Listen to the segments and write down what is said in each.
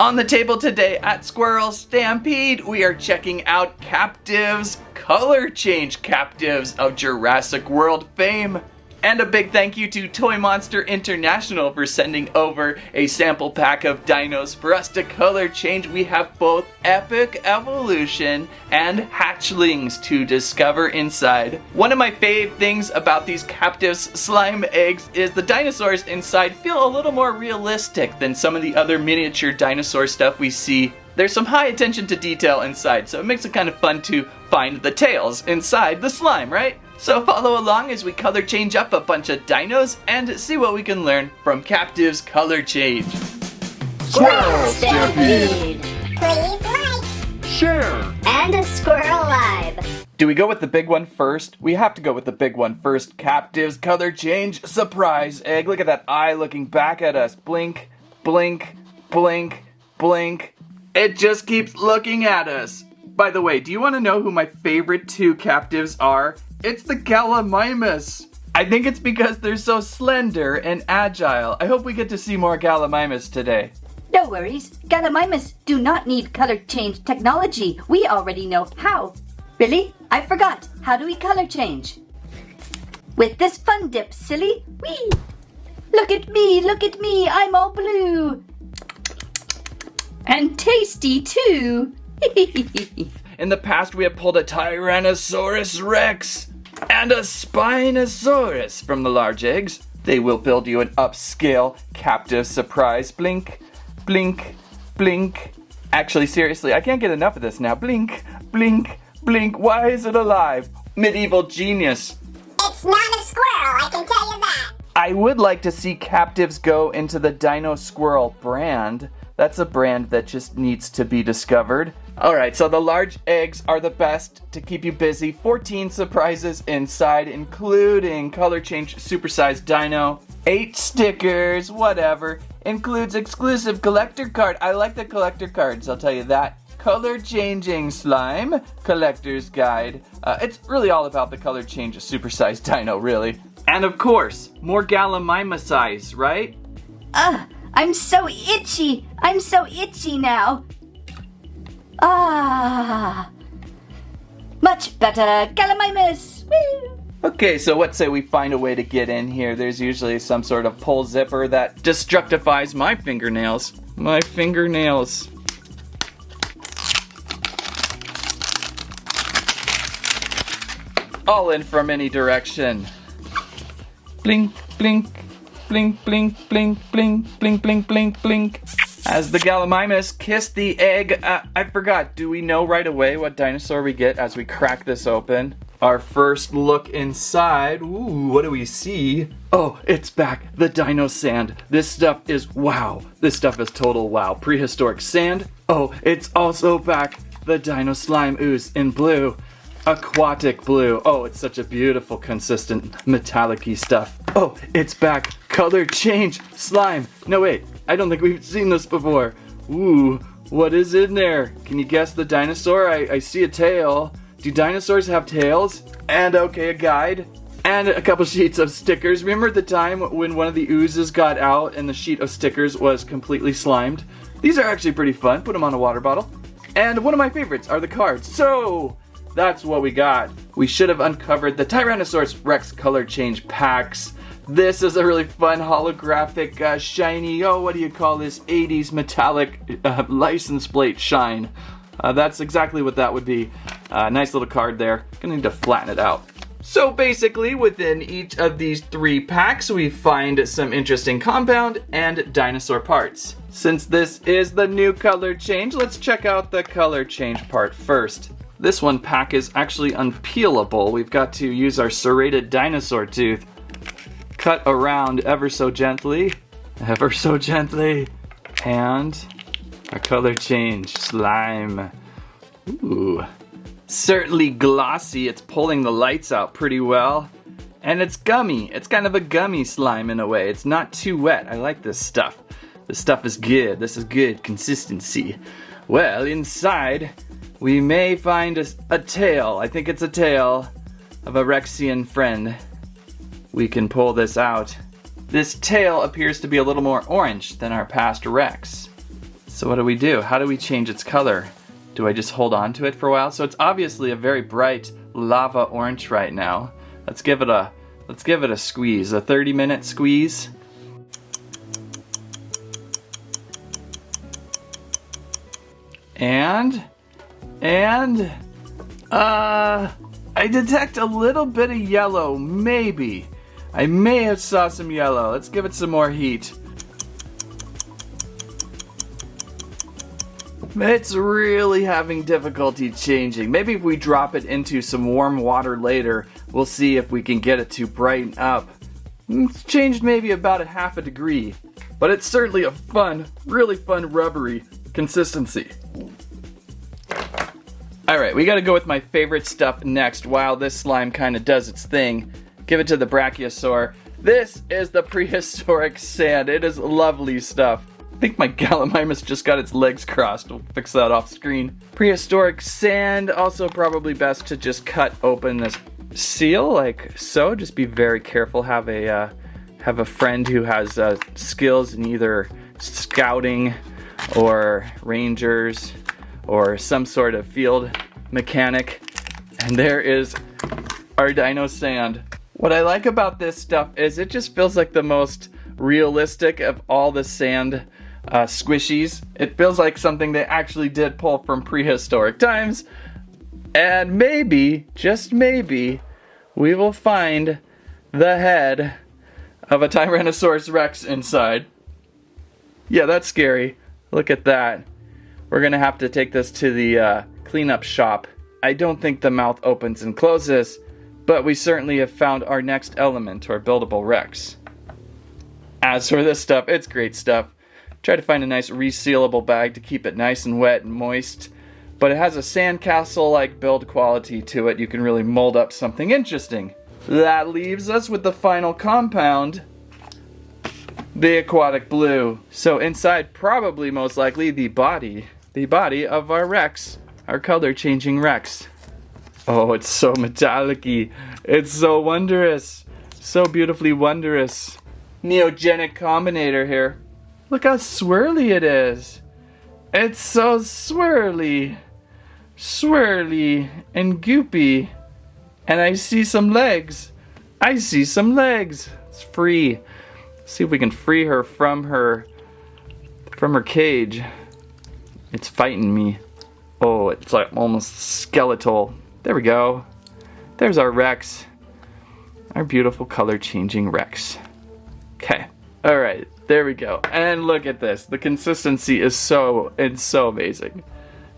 On the table today at Squirrel Stampede, we are checking out Captivz Color Change Captivz of Jurassic World fame. And a big thank you to TOyMonster International for sending over a sample pack of dinos for us to color change. We have both Epic Evolution and Hatchlings to discover inside. One of my fave things about these Captivz slime eggs is the dinosaurs inside feel a little more realistic than some of the other miniature dinosaur stuff we see. There's some high attention to detail inside, so it makes it kind of fun to find the tails inside the slime, right? So follow along as we color change up a bunch of dinos and see what we can learn from Captivz Color Change. Squirrel Stampede! Please like, Share! and Squirrel Live. Do we go with the big one first? We have to go with the big one first. Captivz Color Change Surprise Egg. Look at that eye looking back at us. Blink, blink, blink, blink. It just keeps looking at us. By the way, do you want to know who my favorite two Captivz are? It's the Gallimimus. I think it's because they're so slender and agile. I hope we get to see more Gallimimus today. No worries. Gallimimus do not need color change technology. We already know how. Really? I forgot. How do we color change? With this fun dip, silly. Whee! Look at me. I'm all blue. And tasty too. In the past, we have pulled a Tyrannosaurus Rex and a Spinosaurus from the large eggs. They will build you an upscale Captivz surprise. Blink, blink, blink. Actually, seriously, I can't get enough of this now. Blink, blink, blink. Why is it alive? Medieval genius. It's not a squirrel, I can tell you that. I would like to see Captivz go into the Dino Squirrel brand. That's a brand that just needs to be discovered. Alright, so the large eggs are the best to keep you busy. 14 surprises inside, including color change supersized dino. 8 stickers, whatever. Includes exclusive collector card. I like the collector cards, I'll tell you that. Color changing slime, collector's guide. It's really all about the color change supersized dino, really. And of course, more Gallimimus, right? I'm so itchy. I'm so itchy now. Much better. Gallimimus. Woo! Okay, so let's say we find a way to get in here. There's usually some sort of pull zipper that destructifies my fingernails. My fingernails. All in from any direction. Blink, blink, blink, blink, blink, blink, blink, blink, blink, blink. As the Gallimimus kiss the egg, I forgot, do we know right away what dinosaur we get as we crack this open? Our first look inside, ooh, what do we see? Oh, it's back, the dino sand. This stuff is wow. This stuff is total wow. Prehistoric sand. Oh, it's also back, the dino slime ooze in blue. Aquatic blue. Oh, it's such a beautiful, consistent, metallic-y stuff. Oh, it's back. Color change slime. No, wait. I don't think we've seen this before. Ooh, what is in there? Can you guess the dinosaur? I see a tail. Do dinosaurs have tails? And okay, a guide. And a couple sheets of stickers. Remember the time when one of the oozes got out and the sheet of stickers was completely slimed? These are actually pretty fun. Put them on a water bottle. And one of my favorites are the cards. So that's what we got. We should have uncovered the Tyrannosaurus Rex color change packs. This is a really fun holographic, shiny, oh, what do you call this? 80s metallic license plate shine. That's exactly what that would be. Nice little card there. Gonna need to flatten it out. So basically, within each of these 3 packs, we find some interesting compound and dinosaur parts. Since this is the new color change, let's check out the color change part first. This one pack is actually unpeelable. We've got to use our serrated dinosaur tooth. Cut around ever so gently, and our color change slime. Ooh, certainly glossy. It's pulling the lights out pretty well, and it's gummy. It's kind of a gummy slime in a way. It's not too wet. I like this stuff. This stuff is good. This is good consistency. Well, inside we may find a tail. I think it's a tail of a Rexian friend. We can pull this out. This tail appears to be a little more orange than our past Rex. So what do we do? How do we change its color? Do I just hold on to it for a while? So it's obviously a very bright lava orange right now. Let's give it a squeeze, a 30-minute squeeze. And I detect a little bit of yellow, maybe. I may have saw some yellow. Let's give it some more heat. It's really having difficulty changing. Maybe if we drop it into some warm water later, we'll see if we can get it to brighten up. It's changed maybe about a half a degree, but it's certainly a fun, really fun rubbery consistency. Alright, we gotta go with my favorite stuff next while this slime kinda does its thing. Give it to the Brachiosaur. This is the prehistoric sand. It is lovely stuff. I think my Gallimimus just got its legs crossed. We'll fix that off screen. Prehistoric sand, also probably best to just cut open this seal like so. Just be very careful. Have a friend who has skills in either scouting or rangers or some sort of field mechanic. And there is our dino sand. What I like about this stuff is it just feels like the most realistic of all the sand squishies. It feels like something they actually did pull from prehistoric times. And maybe, just maybe, we will find the head of a Tyrannosaurus Rex inside. Yeah, that's scary. Look at that. We're gonna have to take this to the cleanup shop. I don't think the mouth opens and closes, but we certainly have found our next element, our buildable Rex. As for this stuff, it's great stuff. Try to find a nice resealable bag to keep it nice and wet and moist, but it has a sandcastle-like build quality to it. You can really mold up something interesting. That leaves us with the final compound, the aquatic blue. So inside, probably most likely the body of our Rex, our color-changing Rex. Oh, it's so metallic-y. It's so wondrous. So beautifully wondrous. Neogenic Combinator here. Look how swirly it is. It's so swirly. Swirly and goopy. And I see some legs. I see some legs. It's free. Let's see if we can free her from her cage. It's fighting me. Oh, it's like almost skeletal. There we go. There's our Rex. Our beautiful color-changing Rex. Okay. Alright, there we go. And look at this. The consistency is so amazing.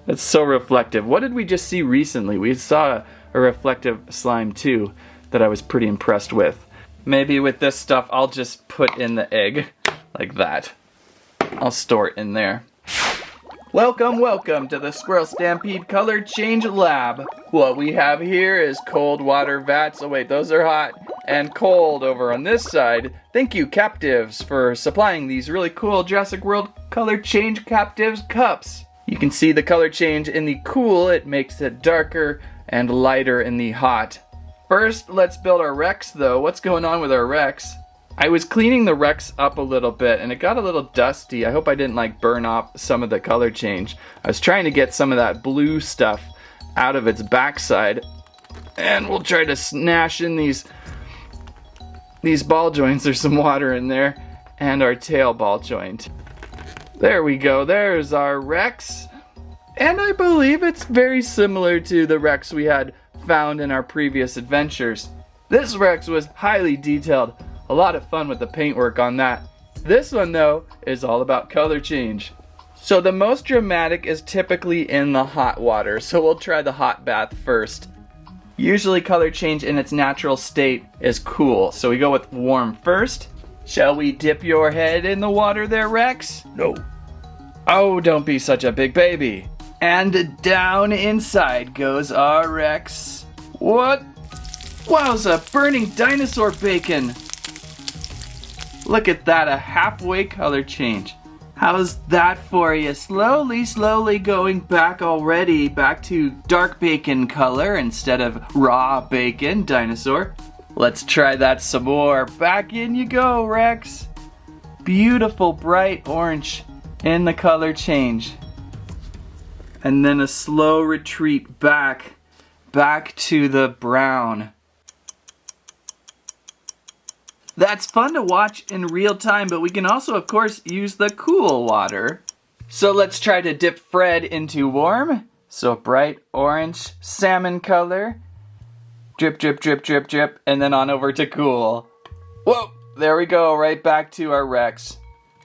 It's so reflective. What did we just see recently? We saw a reflective slime too that I was pretty impressed with. Maybe with this stuff I'll just put in the egg like that. I'll store it in there. Welcome to the Squirrel Stampede Color Change Lab. What we have here is cold water vats. Oh wait, those are hot. And cold over on this side. Thank you, Captivz, for supplying these really cool Jurassic World Color Change Captivz cups. You can see the color change in the cool. It makes it darker and lighter in the hot. First, let's build our Rex though. What's going on with our Rex? I was cleaning the Rex up a little bit and it got a little dusty. I hope I didn't like burn off some of the color change. I was trying to get some of that blue stuff out of its backside. And we'll try to snash in these ball joints. There's some water in there. And our tail ball joint. There we go. There's our Rex. And I believe it's very similar to the Rex we had found in our previous adventures. This Rex was highly detailed. A lot of fun with the paintwork on that. This one though is all about color change. So the most dramatic is typically in the hot water, so we'll try the hot bath first. Usually color change in its natural state is cool, so we go with warm first. Shall we dip your head in the water there, Rex? No. Oh, don't be such a big baby. And down inside goes our Rex. What? Wowza, burning dinosaur bacon. Look at that, a halfway color change. How's that for you? Slowly going back already, back to dark bacon color instead of raw bacon dinosaur. Let's try that some more. Back in you go, Rex. Beautiful bright orange. in the color change. And then a slow retreat back to the brown. That's fun to watch in real time, but we can also, of course, use the cool water. So let's try to dip Fred into warm. So bright orange, salmon color. Drip, drip, drip, drip, drip, and then on over to cool. Whoa, there we go, right back to our Rex.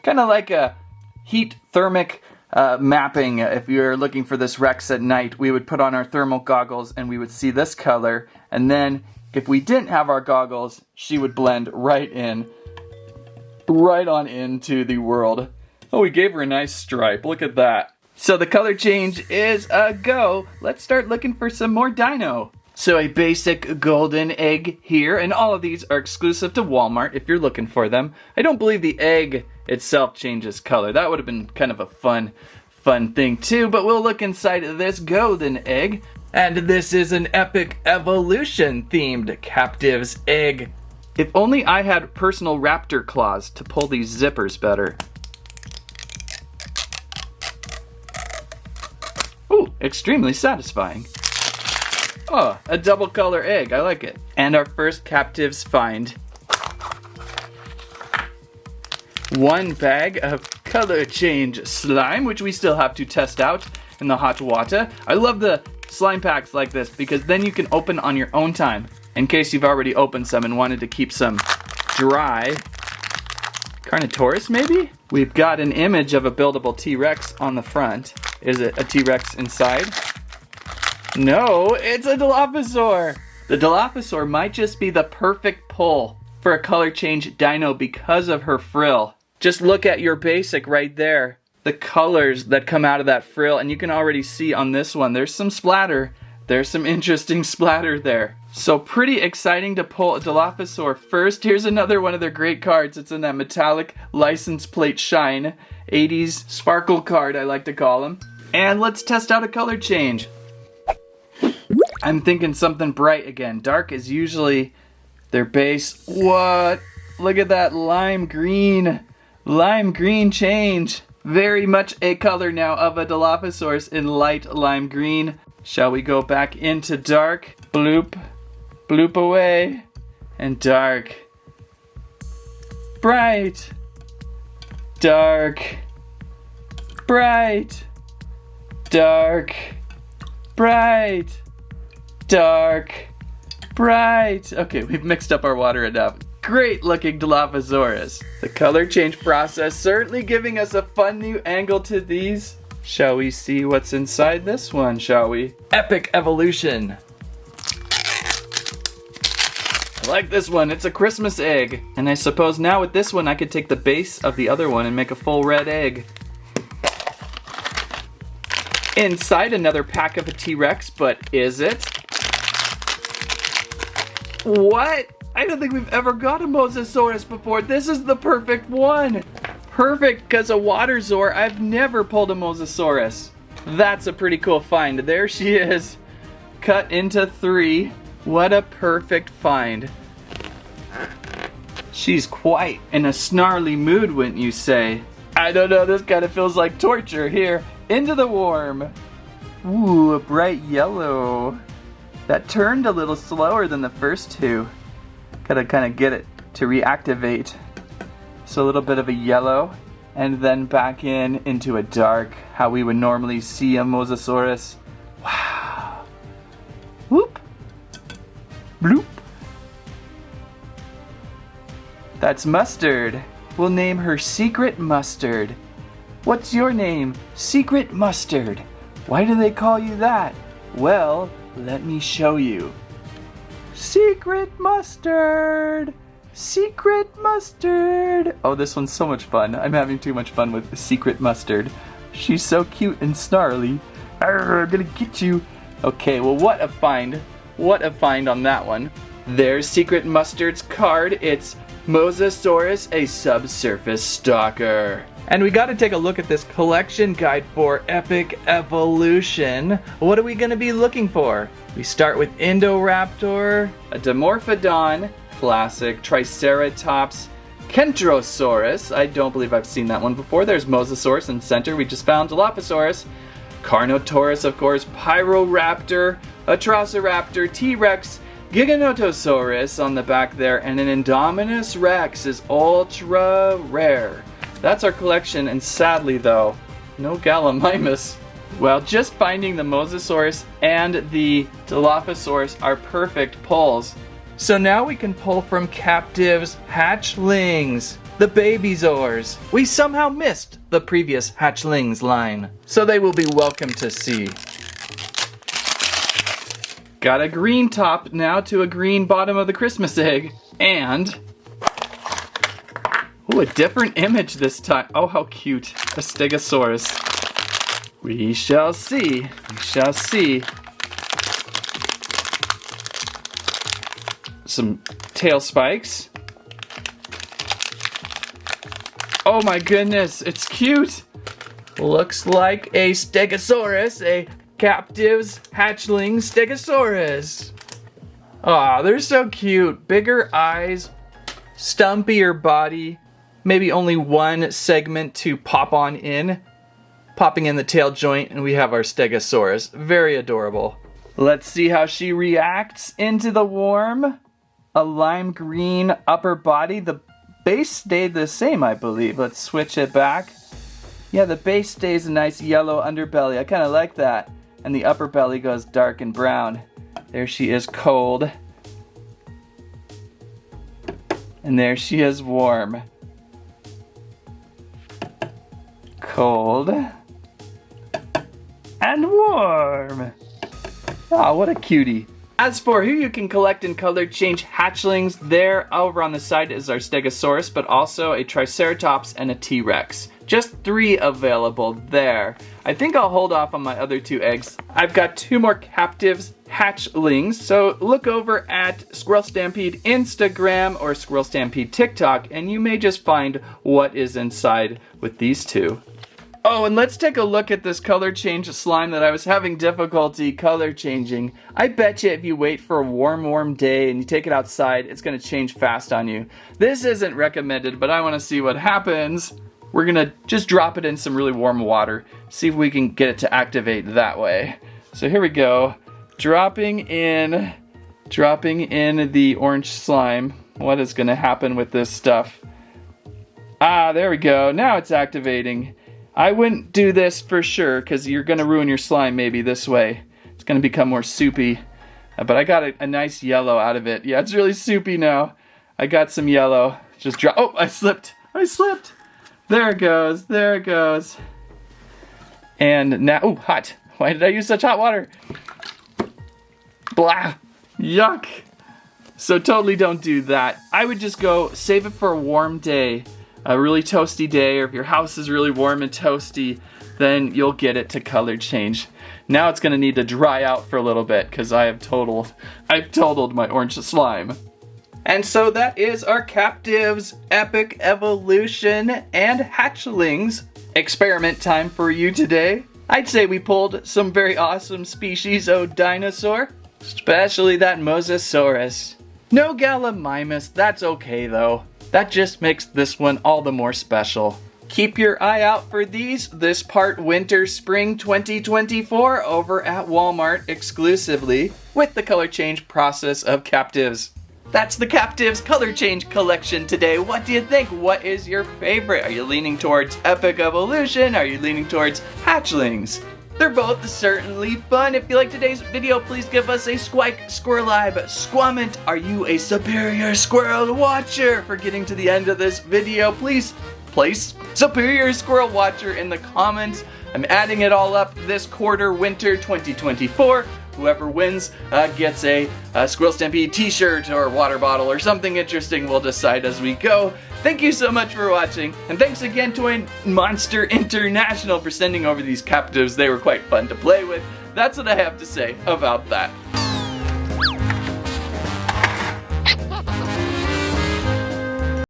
Kind of like a heat thermic mapping. If you were looking for this Rex at night, we would put on our thermal goggles and we would see this color. And then if we didn't have our goggles, she would blend right on into the world. Oh, we gave her a nice stripe. Look at that. So the color change is a go. Let's start looking for some more dino. So a basic golden egg here, and all of these are exclusive to Walmart if you're looking for them. I don't believe the egg itself changes color. That would have been kind of a fun thing too, but we'll look inside this golden egg. And this is an epic evolution themed Captivz egg. If only I had personal raptor claws to pull these zippers better. Ooh, extremely satisfying. Oh, a double color egg, I like it. And our first Captivz find. One bag of color change slime, which we still have to test out in the hot water. I love the slime packs like this because then you can open on your own time in case you've already opened some and wanted to keep some dry. Carnotaurus maybe? We've got an image of a buildable T-Rex on the front. Is it a T-Rex inside? No, it's a Dilophosaur. The Dilophosaur might just be the perfect pull for a color change dino because of her frill. Just look at your basic right there. The colors that come out of that frill, and you can already see on this one, there's some splatter. There's some interesting splatter there. So pretty exciting to pull a Dilophosaur first. Here's another one of their great cards. It's in that metallic license plate shine. 80s sparkle card, I like to call them. And let's test out a color change. I'm thinking something bright again. Dark is usually their base. What? Look at that lime green. Lime green change. Very much a color now of a Dilophosaurus in light lime green. Shall we go back into dark? Bloop. Bloop away. And dark. Bright. Dark. Bright. Dark. Bright. Dark. Bright. Okay, we've mixed up our water enough. Great looking Dilophosaurus. The color change process certainly giving us a fun new angle to these. Shall we see what's inside this one, shall we? Epic evolution. I like this one, it's a Christmas egg. And I suppose now with this one I could take the base of the other one and make a full red egg. Inside another pack of a T-Rex, but is it? What? I don't think we've ever got a Mosasaurus before. This is the perfect one. Perfect, because a Waterzor, I've never pulled a Mosasaurus. That's a pretty cool find. There she is, cut into 3. What a perfect find. She's quite in a snarly mood, wouldn't you say? I don't know, this kind of feels like torture. Here, into the warm. Ooh, a bright yellow. That turned a little slower than the first two. Gotta kind of get it to reactivate. So a little bit of a yellow, and then back into a dark, how we would normally see a Mosasaurus. Wow. Whoop. Bloop. That's Mustard. We'll name her Secret Mustard. What's your name? Secret Mustard. Why do they call you that? Well, let me show you. Secret Mustard! Secret Mustard! Oh, this one's so much fun. I'm having too much fun with Secret Mustard. She's so cute and snarly. Arr, I'm gonna get you. Okay, well, what a find. What a find on that one. There's Secret Mustard's card. It's Mosasaurus, a subsurface stalker. And we gotta take a look at this collection guide for Epic Evolution. What are we gonna be looking for? We start with Indoraptor, a Dimorphodon, classic, Triceratops, Kentrosaurus. I don't believe I've seen that one before. There's Mosasaurus in the center. We just found Dilophosaurus. Carnotaurus, of course. Pyroraptor, Atrociraptor, T-Rex, Giganotosaurus on the back there, and an Indominus Rex is ultra rare. That's our collection, and sadly though, no Gallimimus. Well, just finding the Mosasaurus and the Dilophosaurus are perfect pulls. So now we can pull from Captivz Hatchlings, the Babysaurs. We somehow missed the previous Hatchlings line, so they will be welcome to see. Got a green top now to a green bottom of the Christmas egg, and ooh, a different image this time. Oh, how cute, a Stegosaurus. We shall see, we shall see. Some tail spikes. Oh my goodness, it's cute. Looks like a Stegosaurus, a Captivz Hatchling Stegosaurus. Aw, they're so cute. Bigger eyes, stumpier body, maybe only one segment to pop on in. Popping in the tail joint, and we have our Stegosaurus. Very adorable. Let's see how she reacts into the warm. A lime green upper body. The base stayed the same, I believe. Let's switch it back. Yeah, the base stays a nice yellow underbelly. I kind of like that. And the upper belly goes dark and brown. There she is, cold. And there she is, warm. Cold. And warm. Ah, what a cutie. As for who you can collect and color change hatchlings, there over on the side is our Stegosaurus, but also a Triceratops and a T-Rex. Just 3 available there. I think I'll hold off on my other 2 eggs. I've got 2 more Captivz hatchlings, so look over at Squirrel Stampede Instagram or Squirrel Stampede TikTok, and you may just find what is inside with these 2. Oh, and let's take a look at this color change slime that I was having difficulty color changing. I bet you if you wait for a warm day and you take it outside, it's gonna change fast on you. This isn't recommended, but I wanna see what happens. We're gonna just drop it in some really warm water, see if we can get it to activate that way. So here we go, dropping in the orange slime. What is gonna happen with this stuff? Ah, there we go, now it's activating. I wouldn't do this for sure, because you're going to ruin your slime maybe this way. It's going to become more soupy. But I got a nice yellow out of it. Yeah, it's really soupy now. I got some yellow. Just drop. Oh, I slipped. There it goes. There it goes. And now, oh, hot. Why did I use such hot water? Blah. Yuck. So totally don't do that. I would just go save it for a warm day. A really toasty day, or if your house is really warm and toasty, then you'll get it to color change. Now it's gonna need to dry out for a little bit because I've totaled my orange slime. And so that is our Captivz Epic Evolution and Hatchlings experiment time for you today. I'd say we pulled some very awesome species of dinosaur, especially that Mosasaurus. No Gallimimus, that's okay though. That just makes this one all the more special. Keep your eye out for these this part winter spring 2024 over at Walmart exclusively with the color change process of Captivz. That's the Captivz color change collection today. What do you think? What is your favorite? Are you leaning towards Epic Evolution? Are you leaning towards Hatchlings? They're both certainly fun. If you like today's video, please give us a squike, squirrelibe, squamment. Are you a superior squirrel watcher? For getting to the end of this video, please place superior squirrel watcher in the comments. I'm adding it all up this quarter, winter 2024. Whoever wins gets a Squirrel Stampede t-shirt or water bottle or something interesting. We'll decide as we go. Thank you so much for watching, and thanks again to TOyMonster International for sending over these Captivz. They were quite fun to play with. That's what I have to say about that.